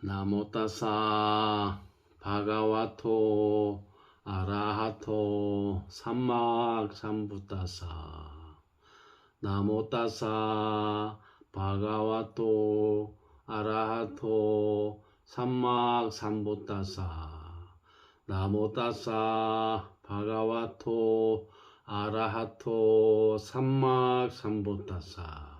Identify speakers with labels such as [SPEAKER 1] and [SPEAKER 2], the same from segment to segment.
[SPEAKER 1] 나모따사 바가와토 아라하토 삼막삼부따사 나모따사 바가와토 아라하토 삼막삼부따사 나모따사 바가와토 아라하토 삼막삼부따사.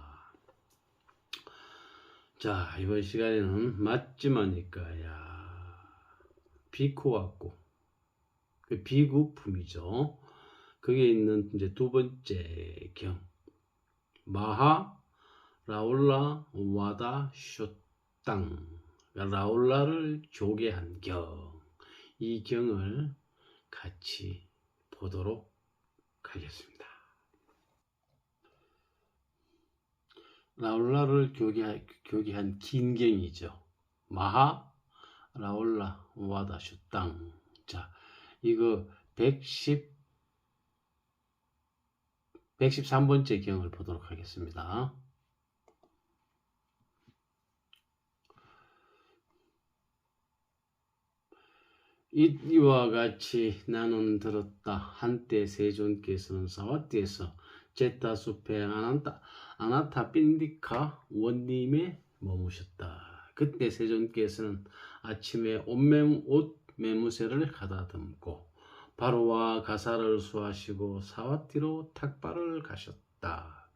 [SPEAKER 1] 자, 이번 시간에는 맞지마니까야 비코 같고 그 비구품이죠. 거기에 있는 이제 두 번째 경 마하 라울라 와다 쇼땅, 라울라를 조개한 경, 이 경을 같이 보도록 하겠습니다. 라울라를 교개한 긴 경이죠. 마하 라울라 와다 슈땅. 자, 이거 113번째 경을 보도록 하겠습니다. 이와 같이 나는 들었다. 한때 세존께서는 사와띠에서 제타 숲의 아나타 빈디카 원님에 머무셨다. 그때 세존께서는 아침에 옷 매무새를 가다듬고 바로와 가사를 수하시고 사와띠로 탁발을 가셨다.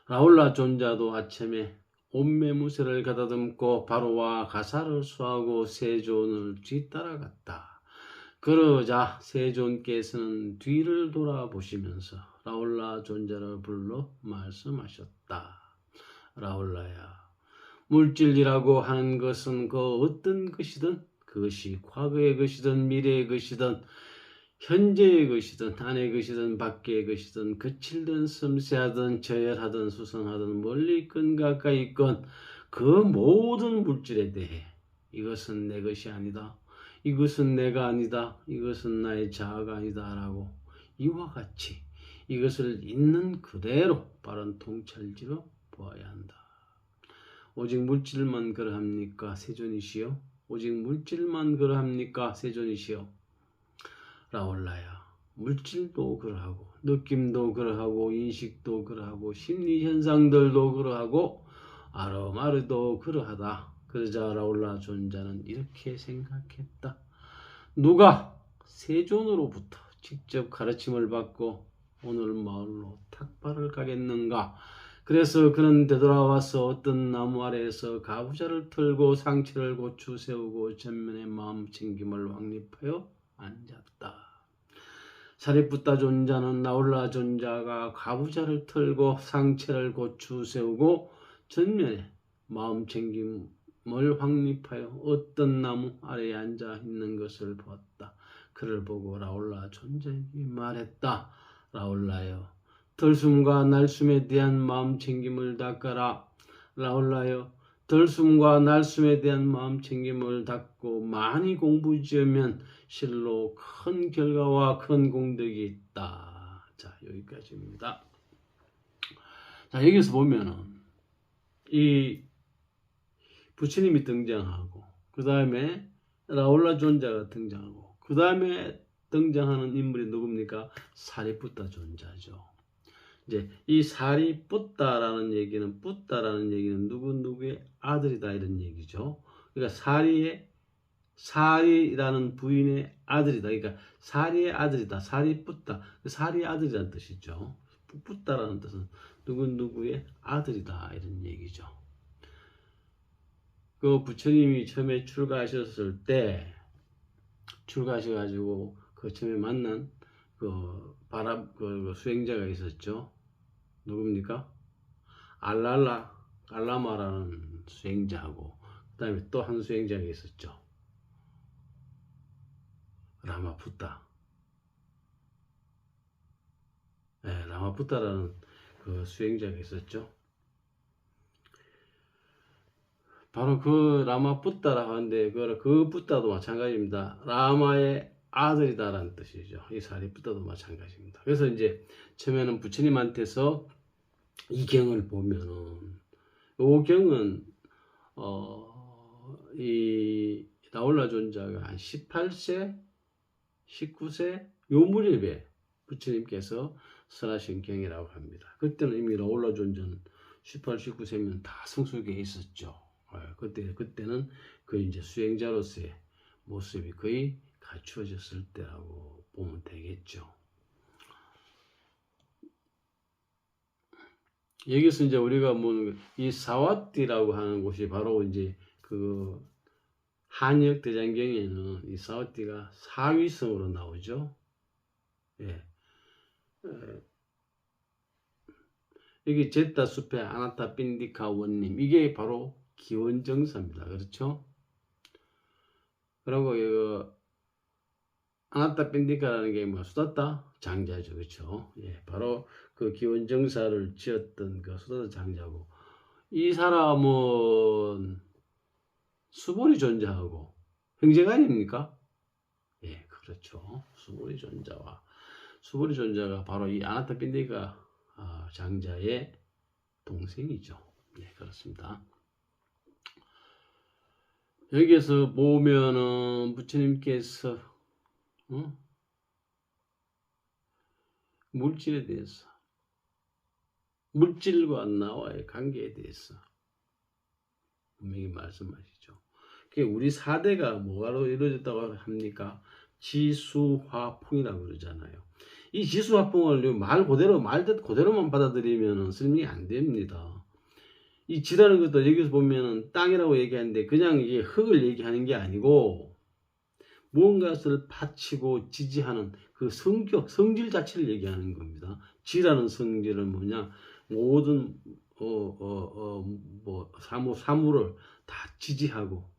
[SPEAKER 1] 라울라 존자도 아침에 옷 매무새를 가다듬고 바로와 가사를 수하고 세존을 뒤따라갔다. 그러자 세존께서는 뒤를 돌아보시면서 라울라 존자를 불러 말씀하셨다. 라울라야, 물질이라고 하는 것은 그 어떤 것이든, 그것이 과거의 것이든 미래의 것이든 현재의 것이든 안의 것이든 밖의 것이든 거칠든 섬세하든 저열하든 수성하든 멀리 있건 가까이 있건 그 모든 물질에 대해 이것은 내 것이 아니다, 이것은 내가 아니다, 이것은 나의 자아가 아니다 라고 이와 같이 이것을 있는 그대로 바른 통찰지로 보아야 한다. 오직 물질만 그러합니까 세존이시여? 오직 물질만 그러합니까 세존이시여? 라울라야, 물질도 그러하고 느낌도 그러하고 인식도 그러하고 심리현상들도 그러하고 아르마르도 그러하다. 그러자 라울라 존자는 이렇게 생각했다. 누가 세존으로부터 직접 가르침을 받고 오늘 마을로 탁발을 가겠는가? 그래서 그는 되돌아와서 어떤 나무 아래에서 가부좌를 틀고 상체를 고추 세우고 전면에 마음 챙김을 확립하여 앉았다. 사리푸타 존자는 라울라 존자가 가부좌를 틀고 상체를 고추 세우고 전면에 마음 챙김을 확립하여 어떤 나무 아래에 앉아 있는 것을 보았다. 그를 보고 라울라 존자에게 말했다. 라울라여, 들숨과 날숨에 대한 마음 챙김을 닦아라. 라울라여, 들숨과 날숨에 대한 마음 챙김을 닦고 많이 공부지으면 실로 큰 결과와 큰 공덕이 있다. 자, 여기까지입니다. 자, 여기서 보면은 이 부처님이 등장하고 그 다음에 라울라 존자가 등장하고 그 다음에 등장하는 인물이 누굽니까? 사리푸타 존자죠. 이제 이 사리푸타라는 얘기는 뿌따라는 얘기는 누구의 아들이다 이런 얘기죠. 그러니까 사리라는 부인의 아들이다. 그러니까 사리의 아들이다. 사리푸타, 사리의 아들이라는 뜻이죠. 뿌따라는 뜻은 누구의 아들이다 이런 얘기죠. 그 부처님이 처음에 출가하셨을 때 출가하셔가지고 그 처음에 만난 그 수행자가 있었죠. 누굽니까? 알라마라는 수행자하고 그 다음에 또 한 수행자가 있었죠. 라마푸타. 네, 라마푸타라는 그 수행자가 있었죠. 바로 그 라마푸타라고 하는데 그 푸타도 마찬가지입니다. 라마의 아들이다라는 뜻이죠. 이 사리푸타도 마찬가지입니다. 그래서 이제 처음에는 부처님한테서 이 경을 보면은 이 경은 이 라울라 존자가 한 18세, 19세 요 무렵에 부처님께서 설하신 경이라고 합니다. 그때는 이미 라울라 존자는 18, 19세면 다 성숙에 있었죠. 그때는 그 이제 수행자로서의 모습이 거의 갖추어졌을 때라고 보면 되겠죠. 여기서 이제 우리가 이 사와띠라고 하는 곳이 바로 이제 그 한역 대장경에는 이 사와띠가 사위성으로 나오죠. 예. 여기 제타 숲의 아나타 빈디카 원님, 이게 바로 기원정사입니다. 그렇죠? 그리고 이거 아나타 빈디카라는 게 뭐 수다타 장자죠. 그렇죠? 예, 바로 그 기원정사를 지었던 그 수다타 장자고, 이 사람은 수보리 존자하고 형제가 아닙니까? 예, 그렇죠. 수보리 존자가 바로 이 아나타 빈디카 장자의 동생이죠. 네, 그렇습니다. 여기에서 보면은 부처님께서 물질에 대해서, 물질과 나와의 관계에 대해서 분명히 말씀하시죠. 우리 사대가 뭐로 이루어졌다고 합니까? 지수화풍이라고 그러잖아요. 이 지수화풍을 말 그대로만 받아들이면 설명이 안 됩니다. 이 지라는 것도 여기서 보면은 땅이라고 얘기하는데 그냥 이게 흙을 얘기하는 게 아니고 무언가를 바치고 지지하는 그 성질 자체를 얘기하는 겁니다. 지라는 성질은 뭐냐? 모든 사물을 다 지지하고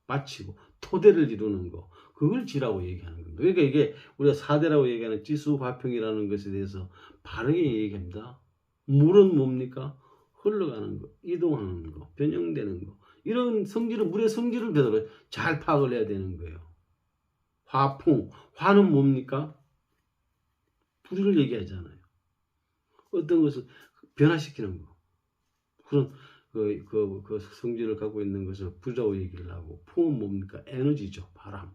[SPEAKER 1] 바치고 토대를 이루는 거, 그걸 지라고 얘기하는 겁니다. 그러니까 이게 우리가 사대라고 얘기하는 지수화평이라는 것에 대해서 바르게 얘기합니다. 물은 뭡니까? 흘러가는 거, 이동하는 거, 변형되는 거, 이런 성질을, 물의 성질을 배우고 잘 파악을 해야 되는 거예요. 화풍, 화는 뭡니까? 불을 얘기하잖아요. 어떤 것을 변화시키는 거, 그런 그 성질을 갖고 있는 것을 불이라고 얘기를 하고, 풍은 뭡니까? 에너지죠. 바람.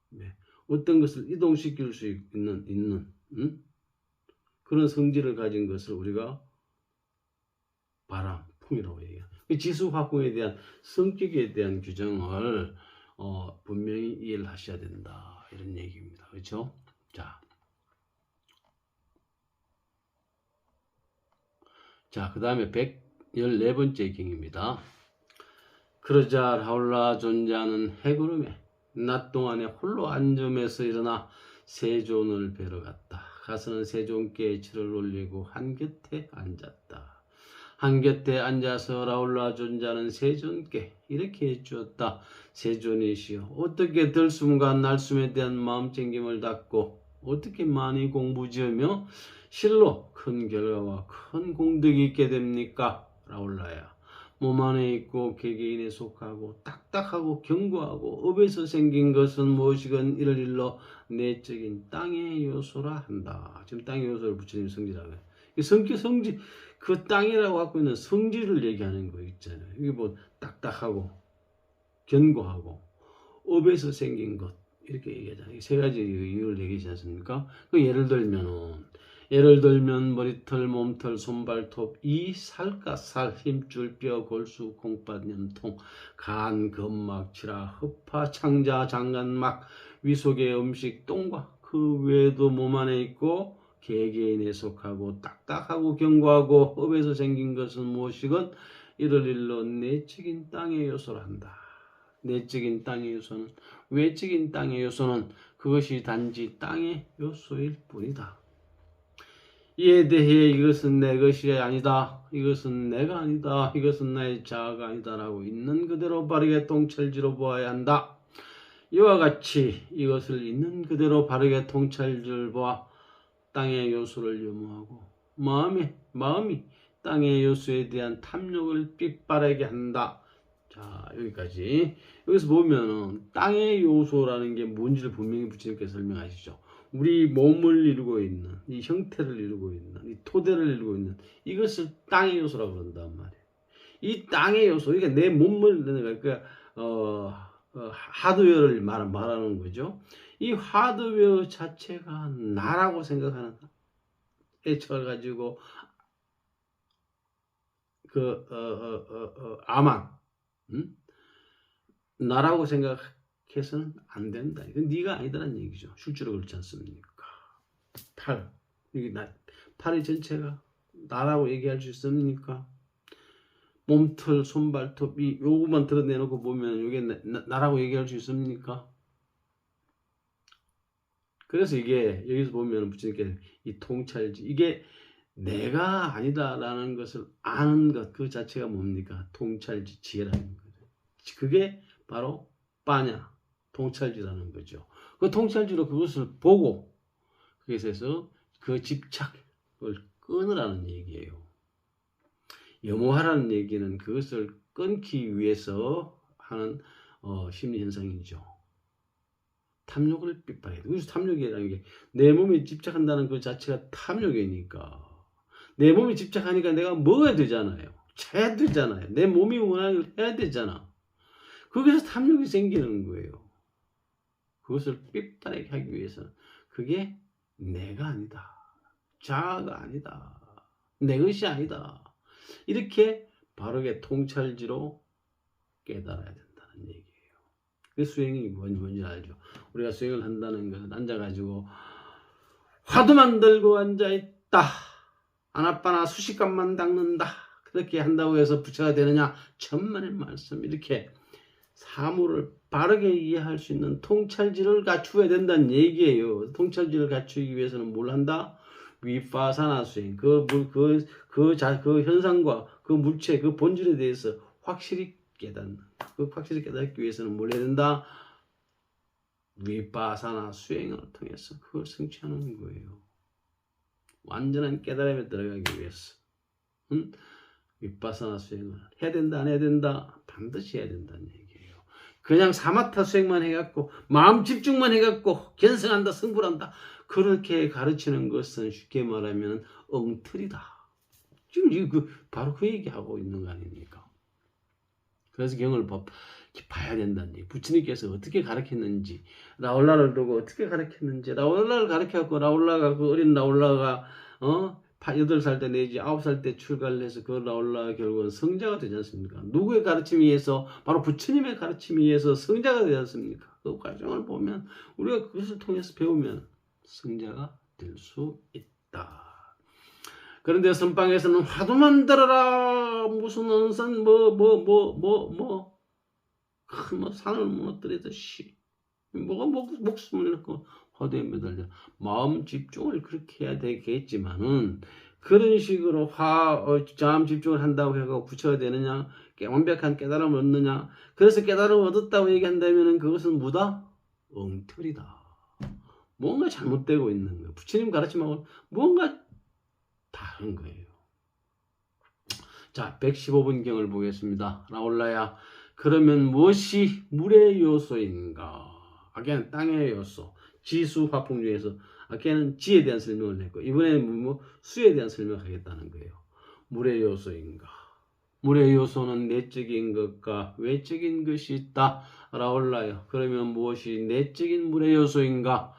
[SPEAKER 1] 네. 어떤 것을 이동시킬 수 있는 그런 성질을 가진 것을 우리가 바람, 풍이라고 얘기해요. 지수화풍에 대한 성격에 대한 규정을 분명히 이해를 하셔야 된다, 이런 얘기입니다. 그렇죠? 자, 그 다음에 114번째 경입니다. 그러자 라울라 존자는 해구름에 낮 동안에 홀로 앉음에서 일어나 세존을 뵈러 갔다. 가서는 세존께 절을 올리고 한곁에 앉았다. 한곁에 앉아서 라울라 존자는 세존께 이렇게 해주었다. 세존이시여, 어떻게 들숨과 날숨에 대한 마음챙김을 닫고 어떻게 많이 공부지으며 실로 큰 결과와 큰 공덕이 있게 됩니까? 라울라야, 몸 안에 있고 개개인에 속하고 딱딱하고 견고하고 업에서 생긴 것은 무엇이건 이를 일러 내적인 땅의 요소라 한다. 지금 땅의 요소를 부처님 성질하고, 성질, 그 땅이라고 갖고 있는 성질을 얘기하는 거 있잖아요. 이게 뭐 딱딱하고 견고하고 업에서 생긴 것, 이렇게 얘기하잖아요. 세 가지 이유를 얘기하지 않습니까? 예를 들면 머리털, 몸털, 손발톱, 이 살과 살, 힘줄, 뼈, 골수, 공파, 염통, 간, 근막, 지라, 흡파, 창자, 장간막, 위속의 음식, 똥과 그 외에도 몸 안에 있고 개개인에 속하고 딱딱하고 견고하고 업에서 생긴 것은 무엇이건 이를 일러 내적인 땅의 요소라 한다. 내적인 땅의 요소는, 외적인 땅의 요소는 그것이 단지 땅의 요소일 뿐이다. 이에 대해 이것은 내 것이 아니다, 이것은 내가 아니다, 이것은 나의 자아가 아니다 라고 있는 그대로 바르게 통찰지로 보아야 한다. 이와 같이 이것을 있는 그대로 바르게 통찰지를 보아 땅의 요소를 유무하고 마음이 땅의 요소에 대한 탐욕을 삐빠르게 한다. 자, 여기까지. 여기서 보면은 땅의 요소라는 게 뭔지를 분명히 부처님께서 설명하시죠. 우리 몸을 이루고 있는, 이 형태를 이루고 있는, 이 토대를 이루고 있는 이것을 땅의 요소라고 그런단 말이에요. 이 땅의 요소, 이게 내 몸을, 그러니까, 하드웨어를 말하는 거죠. 이 하드웨어 자체가 나라고 생각하는 애처를 가지고, 아만, 나라고 생각해서는 안 된다. 이건 네가 아니다라는 얘기죠. 실제로 그렇지 않습니까? 팔이 전체가 나라고 얘기할 수 있습니까? 몸털, 손발톱, 요거만 드러내놓고 보면 이게 나라고 얘기할 수 있습니까? 그래서 이게 여기서 보면 부처님께서 이 통찰지, 이게 내가 아니다라는 것을 아는 것 그 자체가 뭡니까? 통찰지 지혜라는 거죠. 그게 바로 빠냐, 통찰지라는 거죠. 그 통찰지로 그것을 보고 그것에서 그 집착을 끊으라는 얘기예요. 염호하라는 얘기는 그것을 끊기 위해서 하는 심리 현상이죠. 탐욕을 핍박해야 돼. 그래서 탐욕이라는 게 내 몸에 집착한다는 그 자체가 탐욕이니까. 내 몸에 집착하니까 내가 먹어야 되잖아요. 자야 되잖아요. 내 몸이 원하는 걸 해야 되잖아. 거기서 탐욕이 생기는 거예요. 그것을 핍박하게 하기 위해서는 그게 내가 아니다. 자아가 아니다. 내 것이 아니다. 이렇게 바르게 통찰지로 깨달아야 된다는 얘기예요. 그 수행이 뭔지 알죠? 우리가 수행을 한다는 것은 앉아가지고 화두만 들고 앉아있다. 아나빠나 수식감만 닦는다. 그렇게 한다고 해서 부처가 되느냐? 천만의 말씀. 이렇게 사물을 바르게 이해할 수 있는 통찰지를 갖추어야 된다는 얘기예요. 통찰지를 갖추기 위해서는 뭘 한다? 위파사나 수행. 그 현상과 그 물체, 그 본질에 대해서 확실히 깨닫는. 그 확실히 깨닫기 위해서는 뭘 해야 된다? 위파사나 수행을 통해서 그걸 성취하는 거예요. 완전한 깨달음에 들어가기 위해서. 위파사나 수행을 해야 된다, 안 해야 된다? 반드시 해야 된다는 얘기예요. 그냥 사마타 수행만 해갖고, 마음 집중만 해갖고, 견성한다, 승불한다. 그렇게 가르치는 것은 쉽게 말하면 엉터리다. 지금 바로 그 얘기하고 있는 거 아닙니까? 그래서 경을 봐야 된다는 얘기. 부처님께서 어떻게 가르쳤는지, 라울라를 두고 어떻게 가르쳤는지, 라울라를 가르쳐갖고, 라울라가, 그 어린 라울라가, 8살 때 내지 9살 때 출가를 해서 그 라울라가 결국은 성자가 되지 않습니까? 누구의 가르침에 의해서? 바로 부처님의 가르침에 의해서 성자가 되지 않습니까? 그 과정을 보면, 우리가 그것을 통해서 배우면 성자가 될 수 있다. 그런데 선방에서는 화두만 들어라, 무슨 언산, 큰 산을 무너뜨리듯이, 뭐가 목숨을 잃고 화두에 매달려. 마음 집중을 그렇게 해야 되겠지만은, 그런 식으로 마음 집중을 한다고 해서 부처가 되느냐, 완벽한 깨달음을 얻느냐, 그래서 깨달음을 얻었다고 얘기한다면은 그것은 뭐다? 엉터리다. 뭔가 잘못되고 있는 거예요. 부처님 가르침하고 뭔가 다른 거예요. 자, 115분 경을 보겠습니다. 라올라야, 그러면 무엇이 물의 요소인가? 아까는 땅의 요소, 지수 화풍 중에서 아까는 지에 대한 설명을 했고, 이번에는 수에 대한 설명을 하겠다는 거예요. 물의 요소인가? 물의 요소는 내적인 것과 외적인 것이 있다. 라올라요. 그러면 무엇이 내적인 물의 요소인가?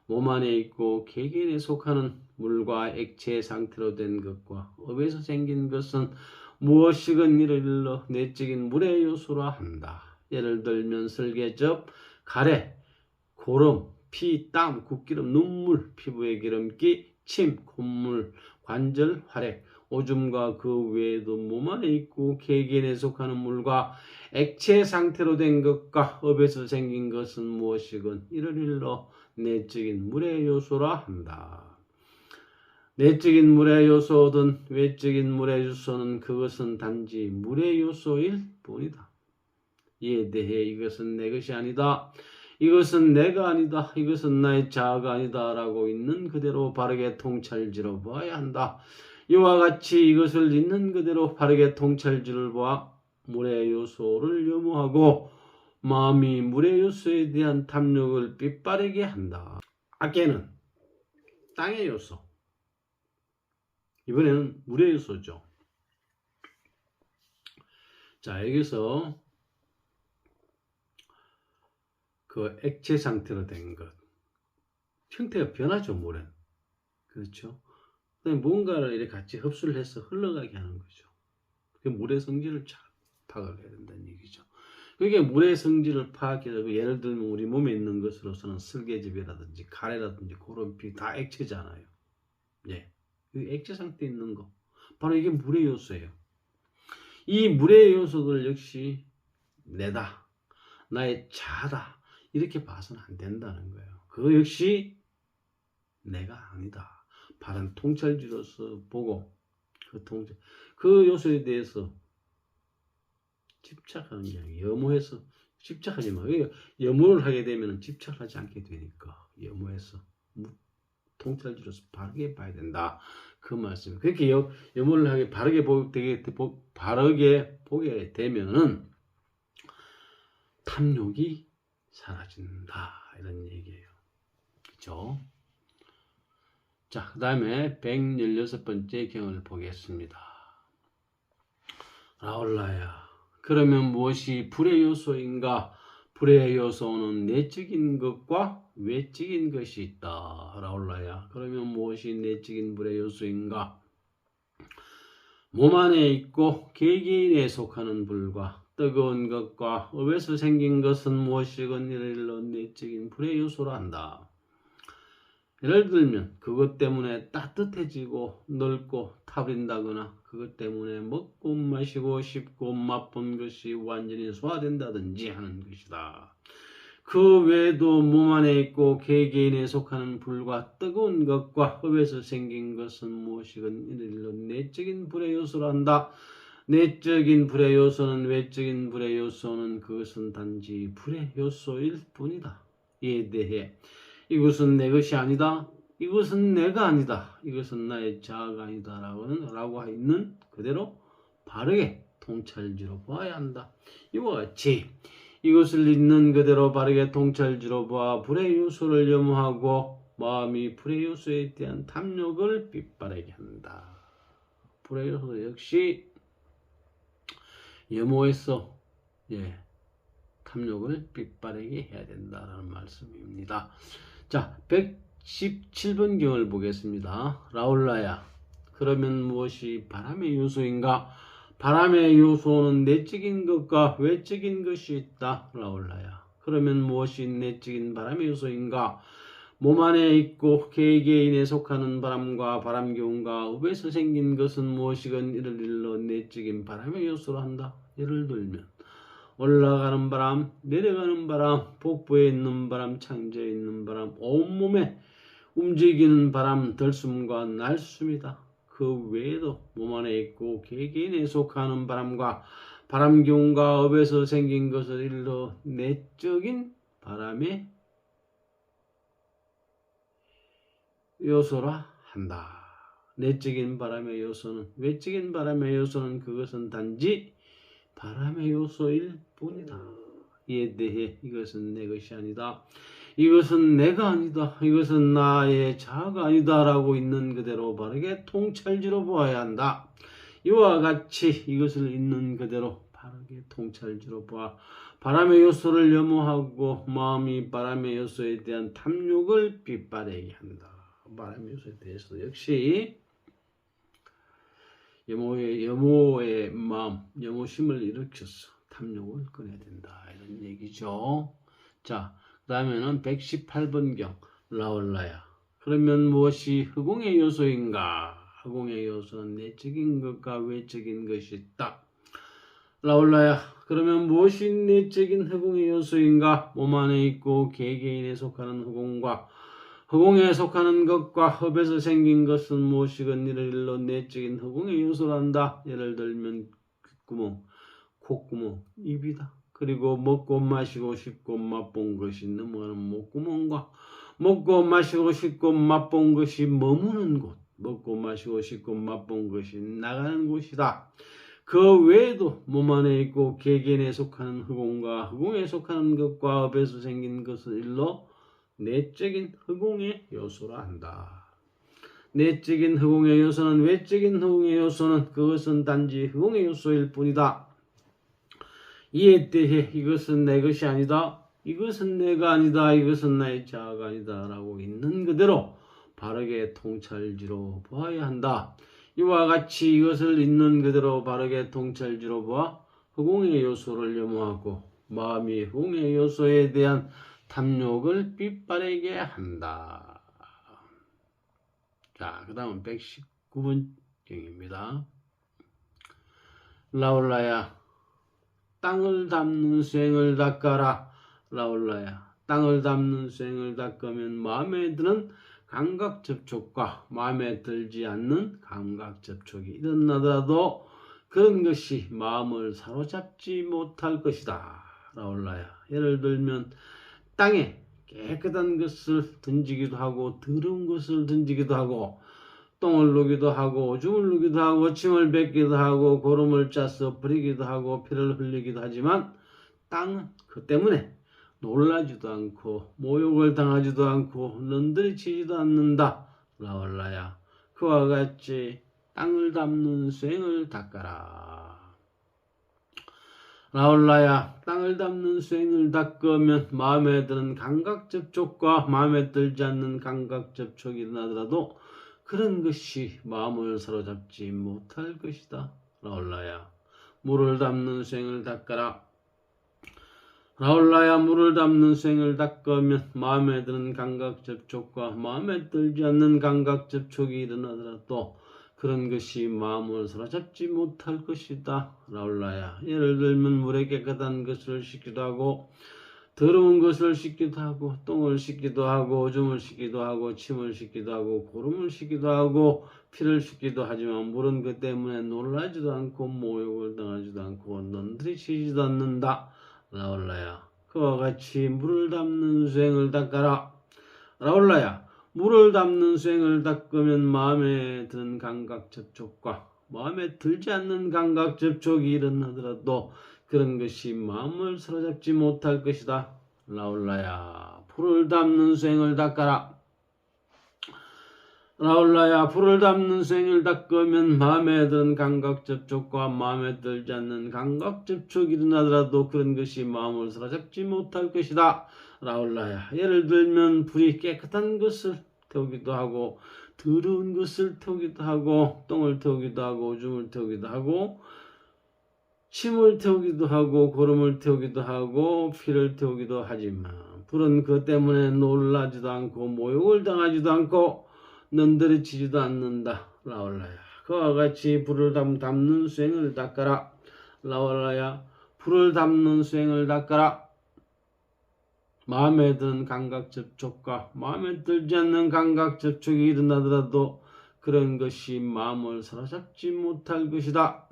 [SPEAKER 1] 몸 안에 있고 개개인에 속하는 물과 액체 상태로 된 것과 업에서 생긴 것은 무엇이건 이를 일러 내적인 물의 요소라 한다. 예를 들면 설계접, 가래, 고름, 피, 땀, 국기름, 눈물, 피부의 기름기, 침, 콧물, 관절, 활액, 오줌과 그 외에도 몸 안에 있고 개개인에 속하는 물과 액체 상태로 된 것과 업에서 생긴 것은 무엇이건 이를 일러 내적인 물의 요소라 한다. 내적인 물의 요소든 외적인 물의 요소는 그것은 단지 물의 요소일 뿐이다. 이에 대해 이것은 내 것이 아니다. 이것은 내가 아니다. 이것은 나의 자아가 아니다. 라고 있는 그대로 바르게 통찰지로 보아야 한다. 이와 같이 이것을 있는 그대로 바르게 통찰지를 보아 물의 요소를 염호하고 마음이 물의 요소에 대한 탐욕을 빗바르게 한다. 아까는 땅의 요소, 이번에는 물의 요소죠. 자, 여기서 그 액체 상태로 된 것. 형태가 변하죠, 물은. 그렇죠? 뭔가를 이렇게 같이 흡수를 해서 흘러가게 하는 거죠. 그 물의 성질을 잘 파악을 해야 된다는 얘기죠. 그게 물의 성질을 파악해서 예를 들면 우리 몸에 있는 것으로서는 슬개즙이라든지 가래라든지 고름피 다 액체잖아요. 예. 그 액체 상태에 있는 거. 바로 이게 물의 요소예요. 이 물의 요소들 역시 내다, 나의 자다, 이렇게 봐서는 안 된다는 거예요. 그거 역시 내가 아니다. 바른 통찰지로서 보고 그 요소에 대해서 집착하는 게 아니고 염호해서 집착하지 마. 염호를 하게 되면 집착하지 않게 되니까 염호해서 통찰지로서 바르게 봐야 된다. 그 말씀. 그렇게 염호를 하게 바르게 보게 되면은 탐욕이 사라진다. 이런 얘기예요. 그렇죠? 자, 그 다음에 116번째 경을 보겠습니다. 라올라야, 그러면 무엇이 불의 요소인가? 불의 요소는 내적인 것과 외적인 것이 있다. 라올라야, 그러면 무엇이 내적인 불의 요소인가? 몸 안에 있고 개개인에 속하는 불과 뜨거운 것과 업에서 생긴 것은 무엇이건 이를 내적인 불의 요소로 한다. 예를 들면 그것 때문에 따뜻해지고 넓고 타버린다거나 그것 때문에 먹고 마시고 싶고 맛본 것이 완전히 소화된다든지 하는 것이다. 그 외에도 몸 안에 있고 개개인에 속하는 불과 뜨거운 것과 흡에서 생긴 것은 무엇이건 이를 내적인 불의 요소로 한다. 내적인 불의 요소는 외적인 불의 요소는 그것은 단지 불의 요소일 뿐이다. 이에 대해 이것은 내 것이 아니다. 이것은 내가 아니다. 이것은 나의 자아가 아니다. 라고 있는 그대로 바르게 통찰지로 보아야 한다. 이와 같이 이것을 있는 그대로 바르게 통찰지로 보아 불의 요소를 염호하고 마음이 불의 요소에 대한 탐욕을 빗바라게 한다. 불의 요소 역시 염호해서 탐욕을 빗바라게 해야 된다는 말씀입니다. 자, 117번 경을 보겠습니다. 라울라야, 그러면 무엇이 바람의 요소인가? 바람의 요소는 내적인 것과 외적인 것이 있다. 라울라야, 그러면 무엇이 내적인 바람의 요소인가? 몸 안에 있고 개개인에 속하는 바람과 바람기운과 업에서 생긴 것은 무엇이건 이를 일러 내적인 바람의 요소로 한다. 예를 들면 올라가는 바람, 내려가는 바람, 복부에 있는 바람, 창자에 있는 바람, 온몸에 움직이는 바람, 들숨과 날숨이다. 그 외에도 몸 안에 있고 개개인에 속하는 바람과 바람기운과 업에서 생긴 것을 일러 내적인 바람의 요소라 한다. 내적인 바람의 요소는, 외적인 바람의 요소는 그것은 단지 바람의 요소일 뿐이다. 이에 대해 이것은 내 것이 아니다. 이것은 내가 아니다. 이것은 나의 자아가 아니다. 라고 있는 그대로 바르게 통찰지로 보아야 한다. 이와 같이 이것을 있는 그대로 바르게 통찰지로 보아 바람의 요소를 염호하고 마음이 바람의 요소에 대한 탐욕을 빗바라게 한다. 바람의 요소에 대해서 역시 염호의 마음, 염호심을 일으켜서 탐욕을 꺼내야 된다. 이런 얘기죠. 자, 그 다음에는 118번경 라올라야, 그러면 무엇이 흑공의 요소인가? 흑공의 요소는 내적인 것과 외적인 것이 있다. 라올라야, 그러면 무엇이 내적인 흑공의 요소인가? 몸 안에 있고 개개인에 속하는 흑공과 허공에 속하는 것과 흡에서 생긴 것은 무엇이건 이를 일러 내적인 허공의 요소란다. 예를 들면 귓구멍, 콧구멍, 입이다. 그리고 먹고 마시고 싶고 맛본 것이 넘어가는 목구멍과 먹고 마시고 싶고 맛본 것이 머무는 곳, 먹고 마시고 싶고 맛본 것이 나가는 곳이다. 그 외에도 몸 안에 있고 개개인에 속하는 허공과 허공에 속하는 것과 흡에서 생긴 것을 일러 내적인 흑공의 요소라 한다. 내적인 흑공의 요소는 외적인 흑공의 요소는 그것은 단지 흑공의 요소일 뿐이다. 이에 대해 이것은 내 것이 아니다, 이것은 내가 아니다, 이것은 나의 자아가 아니다 라고 있는 그대로 바르게 통찰지로 보아야 한다. 이와 같이 이것을 있는 그대로 바르게 통찰지로 보아 허공의 요소를 염호하고 마음이 허공의 요소에 대한 탐욕을 빗바라게 한다. 자, 그 다음은 119번 경입니다. 라울라야, 땅을 닮는 수행을 닦아라. 라울라야, 땅을 닮는 수행을 닦으면 마음에 드는 감각 접촉과 마음에 들지 않는 감각 접촉이 일어나더라도 그런 것이 마음을 사로잡지 못할 것이다. 라울라야, 예를 들면 땅에 깨끗한 것을 던지기도 하고 더러운 것을 던지기도 하고 똥을 누기도 하고 오줌을 누기도 하고 침을 뱉기도 하고 고름을 짜서 버리기도 하고 피를 흘리기도 하지만 땅은 그 때문에 놀라지도 않고 모욕을 당하지도 않고 넌들이치지도 않는다. 라울라야, 그와 같이 땅을 닮는 수행을 닦아라. 라울라야, 땅을 닮는 수행을 닦으면 마음에 드는 감각 접촉과 마음에 들지 않는 감각 접촉이 일어나더라도 그런 것이 마음을 사로잡지 못할 것이다. 라울라야, 물을 담는 수행을 닦아라. 라울라야, 물을 담는 수행을 닦으면 마음에 드는 감각 접촉과 마음에 들지 않는 감각 접촉이 일어나더라도 그런 것이 마음을 사로잡지 못할 것이다. 라울라야, 예를 들면 물에 깨끗한 것을 씻기도 하고 더러운 것을 씻기도 하고 똥을 씻기도 하고 오줌을 씻기도 하고 침을 씻기도 하고 고름을 씻기도 하고 피를 씻기도 하지만 물은 그 때문에 놀라지도 않고 모욕을 당하지도 않고 넌들이치지도 않는다. 라울라야, 그와 같이 물을 담는 수행을 닦아라. 라울라야, 물을 담는 수행을 닦으면 마음에 드는 감각 접촉과 마음에 들지 않는 감각 접촉이 일어나더라도 그런 것이 마음을 사로잡지 못할 것이다. 라울라야, 불을 담는 수행을 닦아라. 라울라야, 불을 담는 수행을 닦으면 마음에 드는 감각 접촉과 마음에 들지 않는 감각 접촉이 일어나더라도 그런 것이 마음을 사로잡지 못할 것이다. 라울라야, 예를 들면 불이 깨끗한 것을 태우기도 하고 더러운 것을 태우기도 하고 똥을 태우기도 하고 오줌을 태우기도 하고 침을 태우기도 하고 고름을 태우기도 하고 피를 태우기도 하지만 불은 그 때문에 놀라지도 않고 모욕을 당하지도 않고 넌들이치지도 않는다. 라울라야, 그와 같이 불을 담는 수행을 닦아라. 라울라야, 불을 담는 수행을 닦아라. 마음에 드는 감각 접촉과 마음에 들지 않는 감각 접촉이 일어나더라도 그런 것이 마음을 사로잡지 못할 것이다.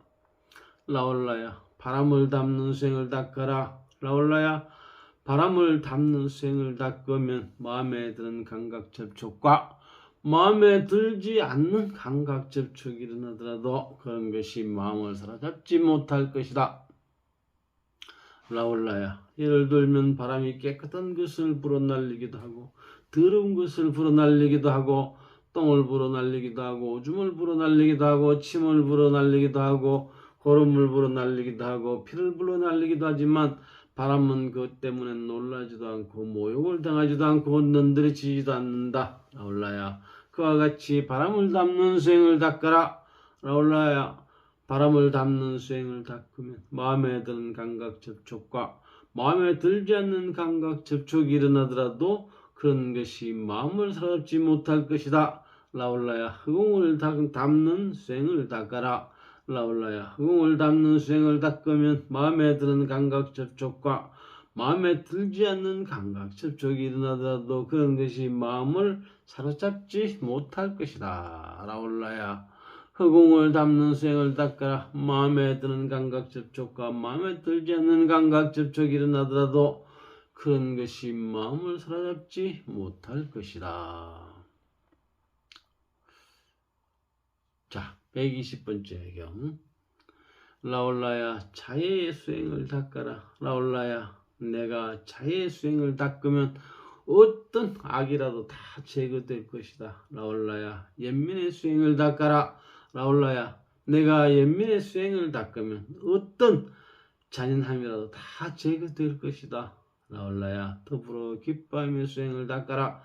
[SPEAKER 1] 라울라야, 바람을 담는 수행을 닦아라. 라울라야, 바람을 담는 수행을 닦으면 마음에 드는 감각 접촉과 마음에 들지 않는 감각 접촉이 일어나더라도 그런 것이 마음을 사로잡지 못할 것이다. 라울라야, 예를 들면 바람이 깨끗한 것을 불어날리기도 하고 더러운 것을 불어날리기도 하고 똥을 불어날리기도 하고 오줌을 불어날리기도 하고 침을 불어날리기도 하고 고름을 불어날리기도 하고 피를 불어날리기도 하지만 바람은 그 때문에 놀라지도 않고 모욕을 당하지도 않고 넌들이치지도 않는다. 라울라야, 그와 같이 바람을 담는 수행을 닦아라. 라울라야, 바람을 담는 수행을 닦으면 마음에 드는 감각 접촉과 마음에 들지 않는 감각 접촉이 일어나더라도 그런 것이 마음을 사로잡지 못할 것이다. 라울라야, 허공을 담는 수행을 닦아라. 라울라야, 허공을 담는 수행을 닦으면 마음에 드는 감각 접촉과 마음에 들지 않는 감각 접촉이 일어나더라도 그런 것이 마음을 사로잡지 못할 것이다. 라울라야, 허공을 담는 수행을 닦아라. 마음에 드는 감각 접촉과 마음에 들지 않는 감각 접촉이 일어나더라도 그런 것이 마음을 사로잡지 못할 것이다. 자, 120번째 경. 라울라야, 자해의 수행을 닦아라. 라울라야, 내가 자해의 수행을 닦으면 어떤 악이라도 다 제거될 것이다. 라울라야, 연민의 수행을 닦아라. 라울라야, 내가 연민의 수행을 닦으면 어떤 잔인함이라도 다 제거될 것이다. 라울라야, 더불어 기뻐하며 수행을 닦아라.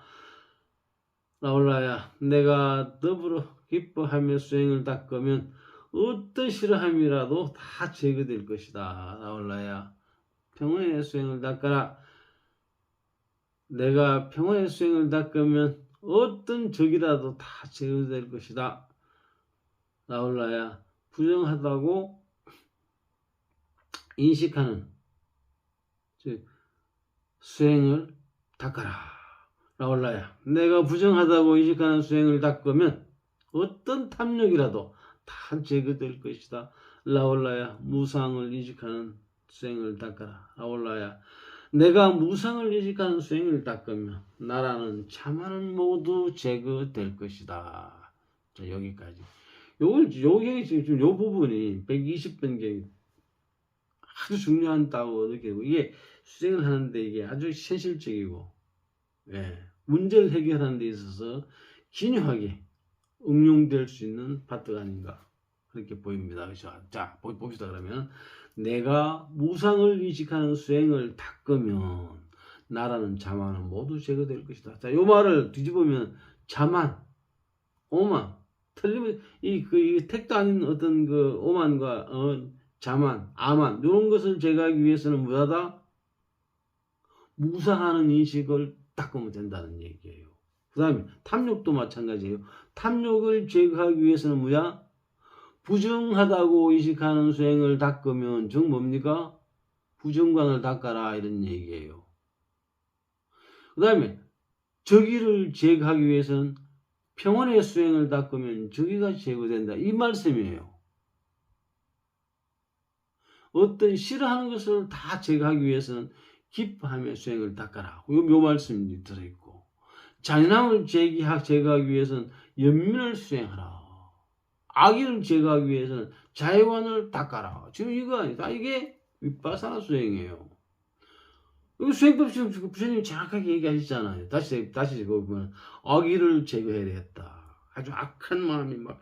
[SPEAKER 1] 라울라야, 내가 더불어 기뻐하며 수행을 닦으면 어떤 싫어함이라도 다 제거될 것이다. 라울라야, 평온의 수행을 닦아라. 내가 평온의 수행을 닦으면 어떤 적이라도 다 제거될 것이다. 라울라야, 부정하다고 인식하는 즉 수행을 닦아라. 라울라야, 내가 부정하다고 인식하는 수행을 닦으면 어떤 탐욕이라도 다 제거될 것이다. 라울라야, 무상을 인식하는 수행을 닦아라. 라울라야, 내가 무상을 인식하는 수행을 닦으면 나라는 참화는 모두 제거될 것이다. 자, 여기까지. 요게 지금 요 부분이 120번경이 아주 중요하다고 느끼고, 이게 수행을 하는데 이게 아주 현실적이고, 예, 문제를 해결하는 데 있어서 기묘하게 응용될 수 있는 파트가 아닌가 그렇게 보입니다. 그렇죠? 자, 봅시다. 그러면 내가 무상을 인식하는 수행을 닦으면 나라는 자만은 모두 제거될 것이다. 자, 요 말을 뒤집으면 자만, 오만, 틀리면 이 택도 아닌 어떤 그 오만과 자만, 아만 이런 것을 제거하기 위해서는 뭐하다? 무상하는 인식을 닦으면 된다는 얘기예요. 그 다음에 탐욕도 마찬가지예요. 탐욕을 제거하기 위해서는 뭐야? 부정하다고 인식하는 수행을 닦으면 즉 뭡니까? 부정관을 닦아라 이런 얘기예요. 그 다음에 적의를 제거하기 위해서는 평온의 수행을 닦으면 적의가 제거된다 이 말씀이에요. 어떤 싫어하는 것을 다 제거하기 위해서는 기뻐하며 수행을 닦아라. 요 말씀이 들어있고, 잔인함을 제거하기 위해서는 연민을 수행하라. 악의를 제거하기 위해서는 자애관을 닦아라. 지금 이거 아니다. 이게 윗바사나 수행이에요. 이거 수행법 지금 부처님이 정확하게 얘기하셨잖아요. 다시 보면 악의를 제거해야 되겠다. 아주 악한 마음이 막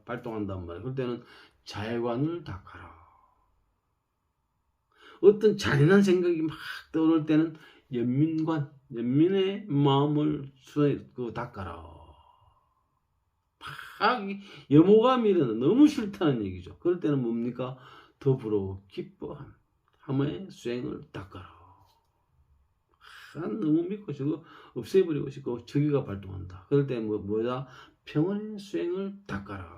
[SPEAKER 1] 발동한단 말이에요. 그럴 때는 자애관을 닦아라. 어떤 잔인한 생각이 막 떠오를 때는 연민의 마음을 닦아라. 막 염호감이라는 너무 싫다는 얘기죠. 그럴 때는 뭡니까? 더불어 기뻐함의 수행을 닦아라. 너무 믿고 저거 없애버리고 싶고 저기가 발동한다. 그럴 때 뭐야? 평온의 수행을 닦아라.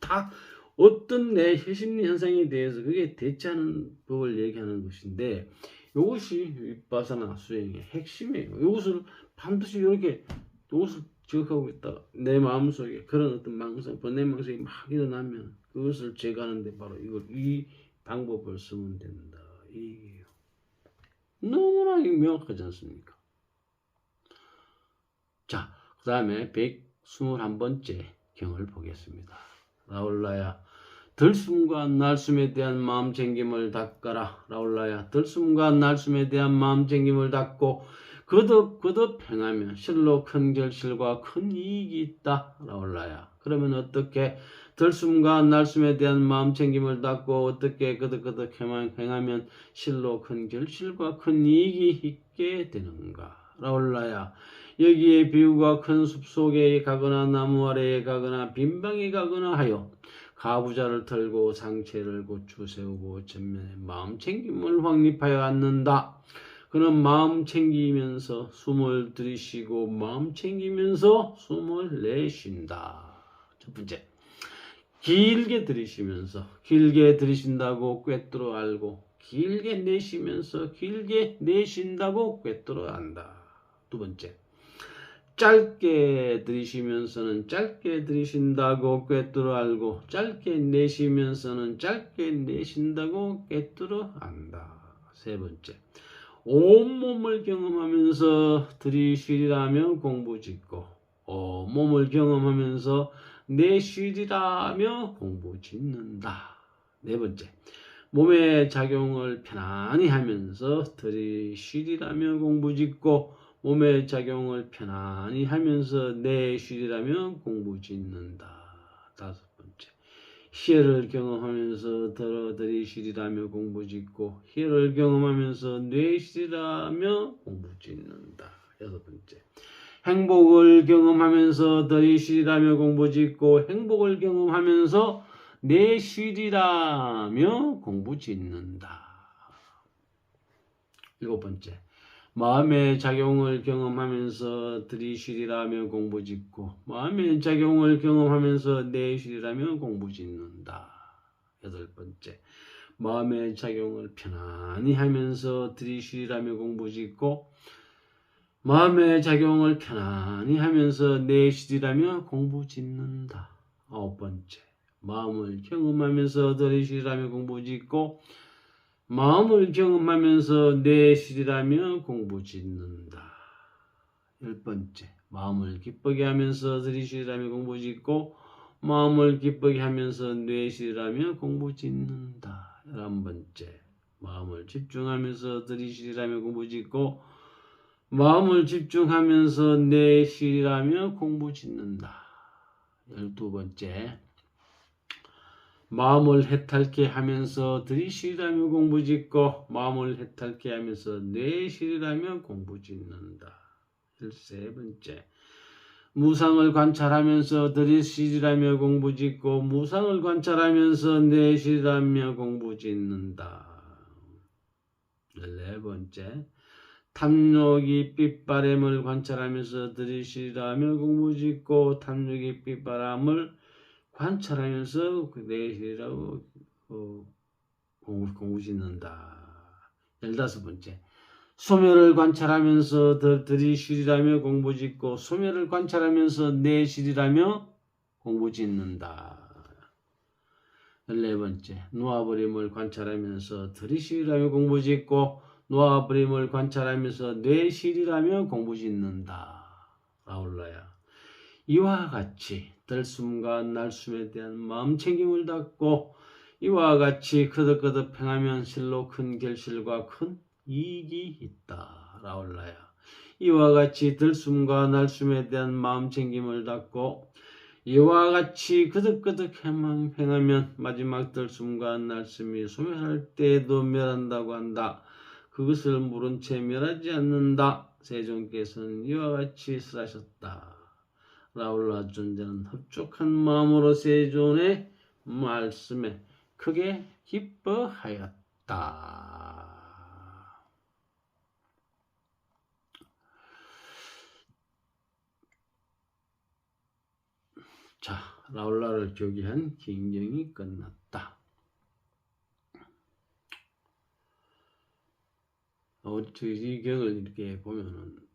[SPEAKER 1] 다 어떤 내 심리 현상에 대해서 그게 대처하는 법을 얘기하는 것인데, 이것이 윗바사나 수행의 핵심이에요. 이것을 반드시 이것을 기억하고 있다. 내 마음속에 그런 어떤 번뇌망상이 막 일어나면 그것을 제거하는데 바로 이 방법을 쓰면 된다. 이게요. 너무나 명확하지 않습니까? 자, 그 다음에 121번째 경을 보겠습니다. 라울라야, 들숨과 날숨에 대한 마음챙김을 닦아라. 라울라야, 들숨과 날숨에 대한 마음챙김을 닦고 거듭 행하면 실로 큰 결실과 큰 이익이 있다. 라울라야, 그러면 어떻게 들숨과 날숨에 대한 마음챙김을 닦고 어떻게 거듭 행하면 실로 큰 결실과 큰 이익이 있게 되는가? 라울라야, 여기에 비유가 큰 숲속에 가거나 나무 아래에 가거나 빈방에 가거나 하여 가부좌를 털고 상체를 고추 세우고 전면에 마음 챙김을 확립하여 앉는다. 그는 마음 챙기면서 숨을 들이쉬고 마음 챙기면서 숨을 내쉰다. 첫 번째, 길게 들이쉬다고 꿰뚫어 알고 길게 내쉬면서 길게 내쉰다고 꿰뚫어 안다. 두 번째, 짧게 들이쉬면서는 짧게 들이쉰다고 꿰뚫어 알고 짧게 내쉬면서는 짧게 내쉰다고 꿰뚫어 안다. 세 번째, 온몸을 경험하면서 들이쉬리라며 공부짓고 온몸을 경험하면서 내쉬리라며 공부짓는다. 네 번째, 몸의 작용을 편안히 하면서 들이쉬리라며 공부짓고 몸의 작용을 편안히 하면서 내쉬리라며 공부짓는다. 다섯 번째, 희열을 경험하면서 들이쉬리라며 공부짓고 희열을 경험하면서 뇌쉬리라며 공부짓는다. 6번째. 행복을 경험하면서 들이쉬리라며 공부짓고 행복을 경험하면서 뇌쉬리라며 공부짓는다. 7번째. 마음의 작용을 경험하면서 들이쉬리라며 공부짓고 마음의 작용을 경험하면서 내쉬리라며 공부짓는다. 8번째. 마음의 작용을 편안히 하면서 들이쉬리라며 공부짓고 마음의 작용을 편안히 하면서 내쉬리라며 공부짓는다. 9번째. 마음을 경험하면서 들이쉬리라며 공부짓고 마음을 경험하면서 내쉬리라며 공부짓는다. 10번째. 마음을 기쁘게 하면서 들이쉬리라며 공부짓고 마음을 기쁘게 하면서 내쉬리라며 공부짓는다. 11번째. 마음을 집중하면서 들이쉬리라며 공부짓고 마음을 집중하면서 내쉬리라며 공부짓는다. 12번째. 마음을 해탈케 하면서 들이쉬리라며 공부짓고 마음을 해탈케 하면서 내쉬리라며 공부짓는다. 13번째. 무상을 관찰하면서 들이쉬리라며 공부짓고 무상을 관찰하면서 내쉬리라며 공부짓는다. 14번째. 탐욕이 빛바람을 관찰하면서 들이쉬리라며 공부짓고 탐욕이 빛바람을 관찰하면서 내쉬리라고 공부짓는다. 15번째. 소멸을 관찰하면서 들이쉬리라며 공부짓고 소멸을 관찰하면서 내쉬리라며 공부짓는다. 14번째. 놓아버림을 관찰하면서 들이쉬리라며 공부짓고 놓아버림을 관찰하면서 내쉬리라며 공부짓는다. 라울라야. 이와 같이 들숨과 날숨에 대한 마음챙김을 갖고 이와 같이 거듭거듭 행하면 실로 큰 결실과 큰 이익이 있다. 라울라야. 이와 같이 들숨과 날숨에 대한 마음챙김을 갖고 이와 같이 거듭거듭 행하면 마지막 들숨과 날숨이 소멸할 때에도 멸한다고 한다. 그것을 물은 채 멸하지 않는다. 세종께서는 이와 같이 설하셨다. 라울라 존자는 흡족한 마음으로 세존의 말씀에 크게 기뻐하였다. 자, 라울라를 교기한 긴경이 끝났다. 이 경을 이렇게 보면은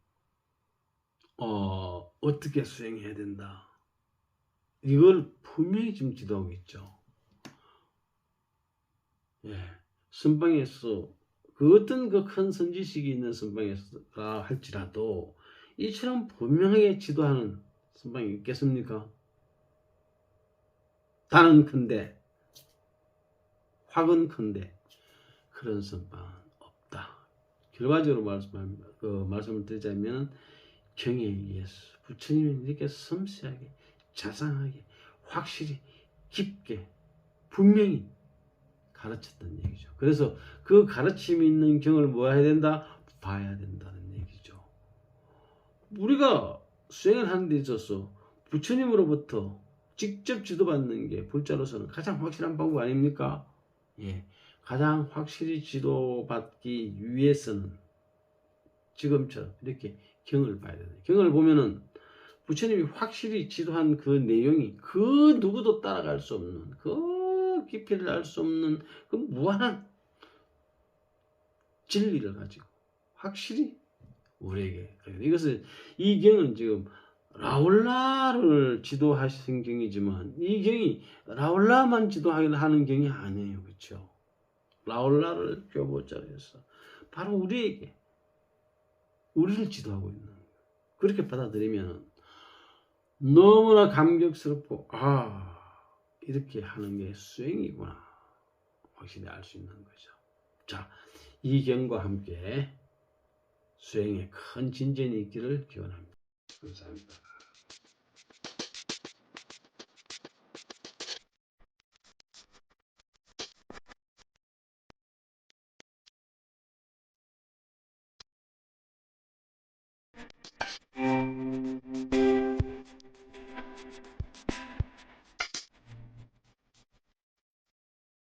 [SPEAKER 1] 어떻게 수행해야 된다. 이걸 분명히 지금 지도하고 있죠. 예, 선방에서 그 어떤 그 큰 선지식이 있는 선방에서라 할지라도 이처럼 분명하게 지도하는 선방이 있겠습니까? 단언컨대 확언컨대 그런 선방은 없다. 결과적으로 말씀을 드리자면 경에 의해서 부처님이 이렇게 섬세하게 자상하게 확실히 깊게 분명히 가르쳤던 얘기죠. 그래서 그 가르침이 있는 경을 뭐 해야 된다? 봐야 된다는 얘기죠. 우리가 수행을 하는 데 있어서 부처님으로부터 직접 지도받는 게 불자로서는 가장 확실한 방법 아닙니까? 예, 가장 확실히 지도받기 위해서는 지금처럼 이렇게 경을 봐야 돼요. 경을 보면은 부처님이 확실히 지도한 그 내용이 그 누구도 따라갈 수 없는 그 깊이를 알 수 없는 그 무한한 진리를 가지고 확실히 우리에게 이것을 이 경은 지금 라울라를 지도하신 경이지만 이 경이 라울라만 지도하는 경이 아니에요. 그렇죠? 라울라를 교보자로 해서 바로 우리에게 우리를 지도하고 있는 그렇게 받아들이면 너무나 감격스럽고 이렇게 하는 게 수행이구나 확실히 알 수 있는 거죠. 자, 이 경과 함께 수행에 큰 진전이 있기를 기원합니다. 감사합니다.